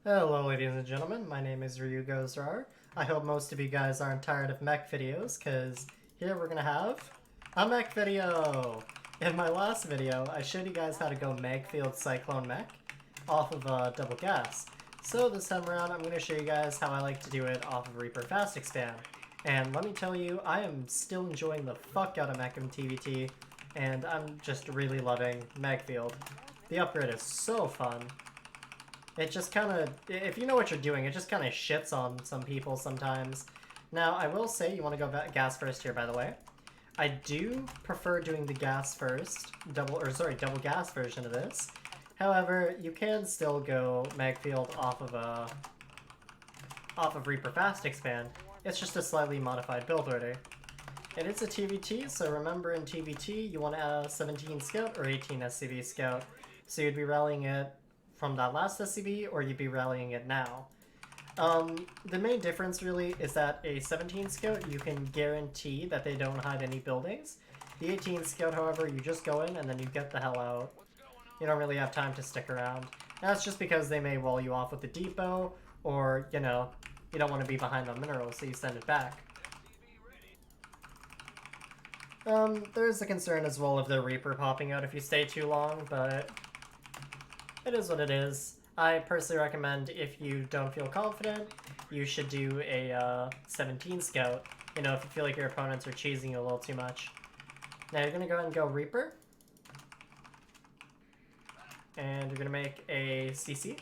Hello ladies and gentlemen, my name is Ryu Gozrar. I hope most of you guys aren't tired of mech videos, because here we're gonna have a mech video! In my last video, I showed you guys how to go Magfield Cyclone Mech off of double gas. So this time around, I'm gonna show you guys how I like to do it off of Reaper Fast Expand. And let me tell you, I am still enjoying the fuck out of mech in TvT, and I'm just really loving Magfield. The upgrade is so fun. It just kind of, if you know what you're doing, it just kind of shits on some people sometimes. Now, I will say, you want to go gas first here, by the way. I do prefer doing the gas first, double gas version of this. However, you can still go Magfield off of Reaper Fast Expand. It's just a slightly modified build order. And it's a TvT, so remember in TvT, you want to add a 17 Scout or 18 SCV Scout. So you'd be rallying it from that last SCV, or you'd be rallying it now. The main difference really is that a 17 Scout, you can guarantee that they don't hide any buildings. The 18 Scout, however, you just go in and then you get the hell out. You don't really have time to stick around. That's just because they may wall you off with the depot, or, you know, you don't want to be behind on minerals, so you send it back. There is a concern as well of the Reaper popping out if you stay too long, but it is what it is. I personally recommend, if you don't feel confident, you should do a 17 Scout. You know, if you feel like your opponents are cheesing you a little too much. Now you're going to go ahead and go Reaper. And you're going to make a CC.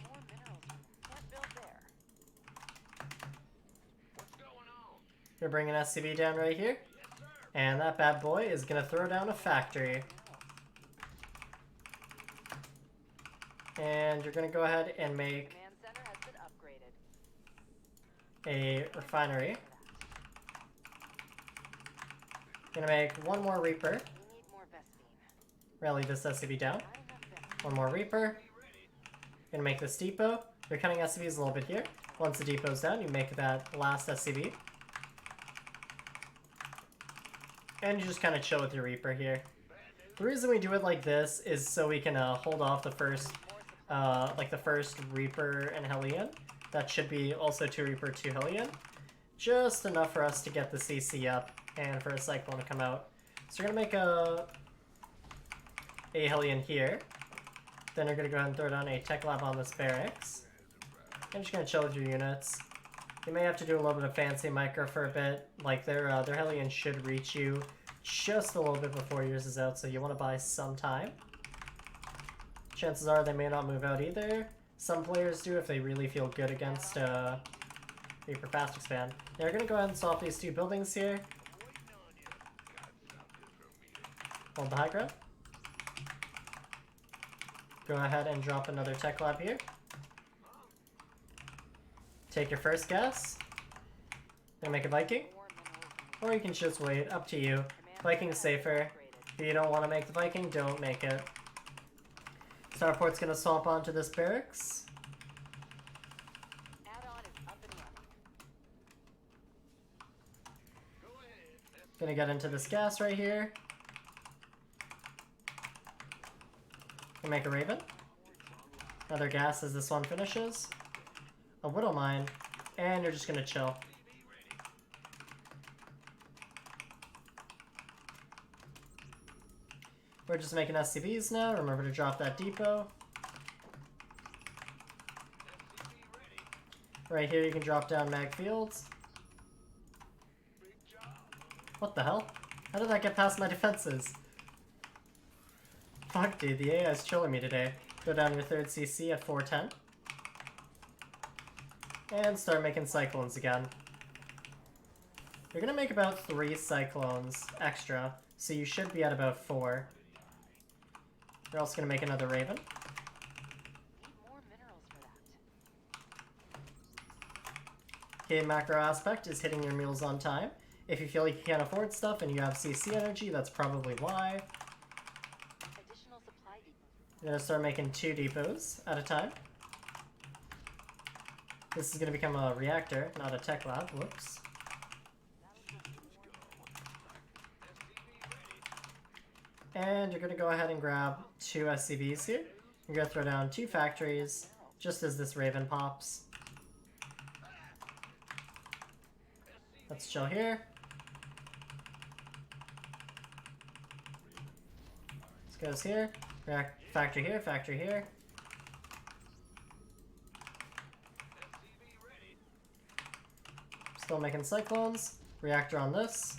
You're bringing SCV down right here. And that bad boy is going to throw down a factory. And you're going to go ahead and make a refinery. You're going to make one more Reaper. Rally this SCV down. One more Reaper. You're going to make this depot. You're cutting SCVs a little bit here. Once the depot's down, you make that last SCV. And you just kind of chill with your Reaper here. The reason we do it like this is so we can hold off the first Reaper and Hellion. That should be also 2 Reaper, 2 Hellion. Just enough for us to get the CC up and for a Cyclone to come out. So you're going to make a Hellion here. Then you're going to go ahead and throw down a Tech Lab on this barracks. And just going to chill with your units. You may have to do a little bit of fancy micro for a bit. Like their Hellion should reach you just a little bit before yours is out, so you want to buy some time. Chances are they may not move out either. Some players do if they really feel good against Reaper Fast Expand. Now we're going to go ahead and swap these 2 buildings here. Hold the high ground. Go ahead and drop another Tech Lab here. Take your first gas. Then make a Viking. Or you can just wait, up to you. Viking's safer. If you don't want to make the Viking, don't make it. Starport's going to swap onto this barracks. Gonna get into this gas right here. Gonna make a Raven. Another gas as this one finishes. A Widow Mine. And you're just gonna chill. We're just making SCVs now. Remember to drop that depot. Right here you can drop down Magfields. What the hell? How did that get past my defenses? Fuck dude, the AI is chilling me today. Go down your 3rd CC at 410. And start making Cyclones again. You're gonna make about 3 Cyclones extra, so you should be at about 4. You're also going to make another Raven. Okay, macro aspect is hitting your meals on time. If you feel like you can't afford stuff and you have CC energy, that's probably why. You're going to start making 2 depots at a time. This is going to become a reactor, not a Tech Lab. Whoops. And you're going to go ahead and grab 2 SCVs here. You're going to throw down 2 factories just as this Raven pops. Let's chill here. This goes here. Factory here, factory here. Still making cyclones. Reactor on this.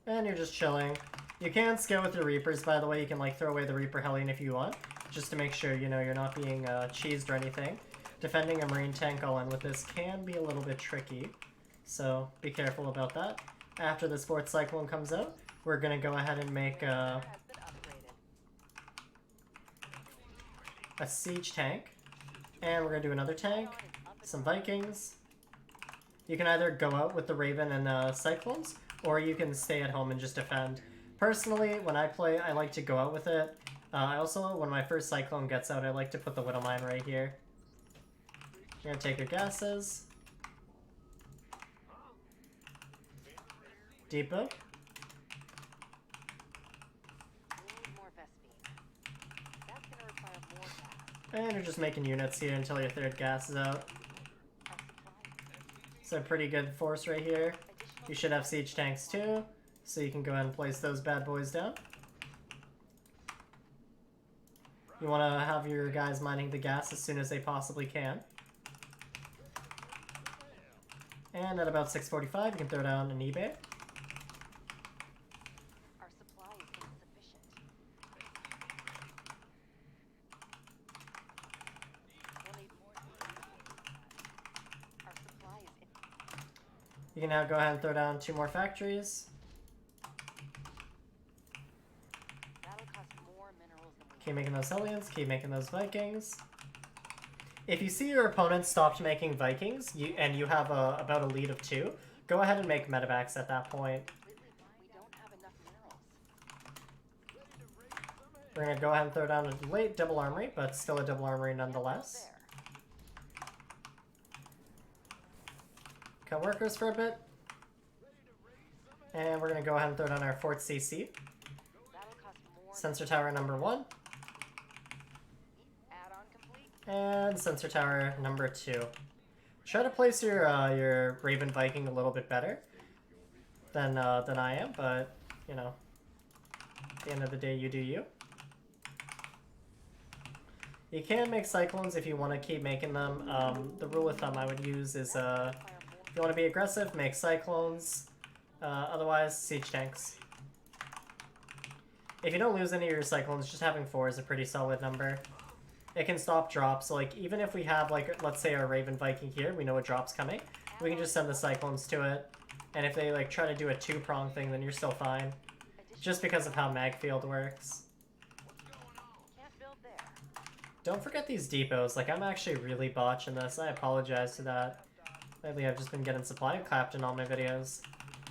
And you're just chilling. You can scale with your Reapers, by the way. You can like throw away the Reaper Hellion if you want, just to make sure, you know, you're not being cheesed or anything. Defending a Marine tank all in with this can be a little bit tricky, so be careful about that. After this 4th Cyclone comes out, we're going to go ahead and make a siege tank, and we're going to do another tank, some Vikings. You can either go out with the Raven and Cyclones, or you can stay at home and just defend. Personally, when I play, I like to go out with it. I also, when my first Cyclone gets out, I like to put the Widow Mine right here. You're going to take your gases. Depot. And you're just making units here until your 3rd gas is out. It's a pretty good force right here. You should have siege tanks too, so you can go ahead and place those bad boys down. You want to have your guys mining the gas as soon as they possibly can. And at about 6:45, you can throw down an eBay. Our supply is insufficient. We'll need more. Our supply is You can now go ahead and throw down 2 more factories. that'll cost more minerals than we Keep making those Hellions, keep making those Vikings. If you see your opponent stopped making Vikings, and you have about a lead of 2, go ahead and make medevacs at that point. we don't have enough minerals. We're going to go ahead and throw down a late double armory, but still a double armory nonetheless. Cut workers for a bit. And we're going to go ahead and throw down our 4th CC. That'll cost more. Sensor tower number 1. Add-on complete. And sensor tower number 2. Try to place your Raven Viking a little bit better than I am, but, you know, at the end of the day, you do you. You can make Cyclones if you want to keep making them. The rule of thumb I would use is, if you want to be aggressive, make Cyclones. Otherwise, siege tanks. If you don't lose any of your Cyclones, just having 4 is a pretty solid number. It can stop drops, so like even if we have like, let's say our Raven Viking here, we know a drop's coming, we can just send the Cyclones to it, and if they like try to do a 2-prong thing, then you're still fine. Just because of how Magfield works. Can't build there. Don't forget these depots, like I'm actually really botching this, I apologize to that. Lately I've just been getting supply clapped in all my videos.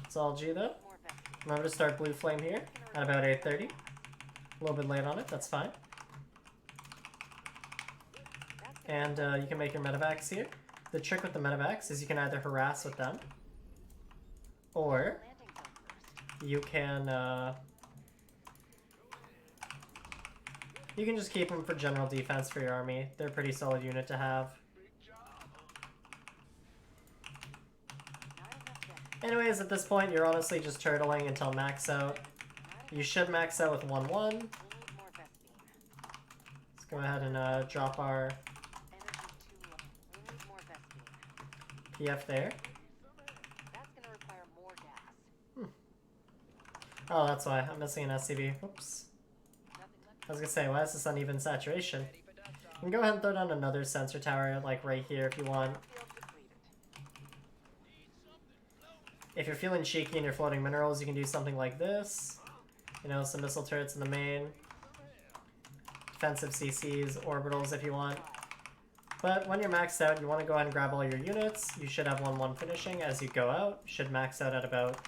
It's all G though. More vessels. Remember to start Blue Flame here at about 8:30. A little bit late on it, that's fine. And you can make your medevacs here. The trick with the medevacs is you can either harass with them, or Landing zone first. you can just keep them for general defense for your army. They're a pretty solid unit to have. Not enough vessels. Anyways, at this point, you're honestly just turtling until max out. You should max out with 1-1. We need more Vespine. Let's go ahead and drop our Energy's too low. We need more Vespine. PF there. That's gonna require more gas. Oh, that's why. I'm missing an SCV. Oops. Nothing left. I was gonna say, why is this uneven saturation? You can go ahead and throw down another sensor tower, like right here if you want. Field depleted. If you're feeling cheeky and you're floating minerals, you can do something like this. You know, some missile turrets in the main. Defensive CCs, orbitals if you want. But when you're maxed out, you want to go ahead and grab all your units. You should have 1-1 finishing as you go out. You should max out at about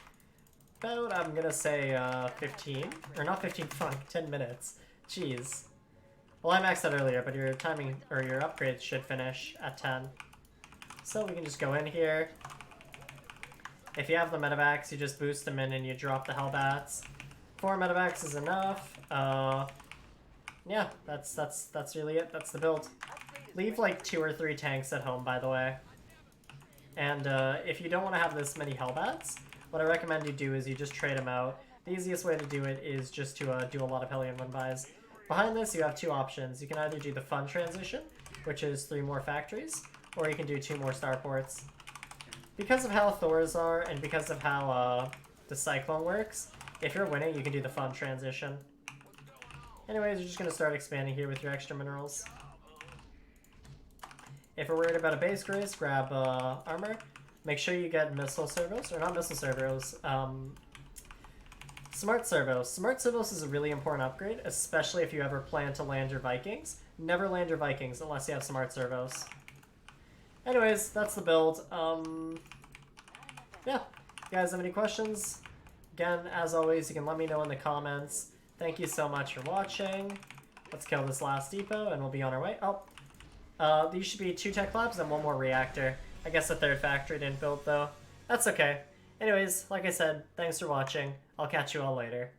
I'm gonna say 15. Or not 15, fuck, 10 minutes. Jeez. Well, I maxed out earlier, but your timing, or your upgrades should finish at 10. So we can just go in here. If you have the medevacs, you just boost them in and you drop the Hellbats. 4 medevacs is enough. Yeah, that's really it. That's the build. Leave like 2 or 3 tanks at home, by the way. And if you don't want to have this many Hellbats, what I recommend you do is you just trade them out. The easiest way to do it is just to do a lot of Hellion win-buys. Behind this, you have 2 options. You can either do the fun transition, which is 3 more factories, or you can do 2 more starports. Because of how Thors are, and because of how the Cyclone works, if you're winning, you can do the fun transition. Anyways, you're just going to start expanding here with your extra minerals. If you're worried about a base grace, grab armor. Make sure you get missile servos, or not missile servos, smart servos. Smart servos is a really important upgrade, especially if you ever plan to land your Vikings. Never land your Vikings unless you have smart servos. Anyways, that's the build. Yeah, if you guys have any questions, again, as always, you can let me know in the comments. Thank you so much for watching. Let's kill this last depot, and we'll be on our way. Oh, these should be 2 tech labs and 1 more reactor. I guess the 3rd factory didn't build, though. That's okay. Anyways, like I said, thanks for watching. I'll catch you all later.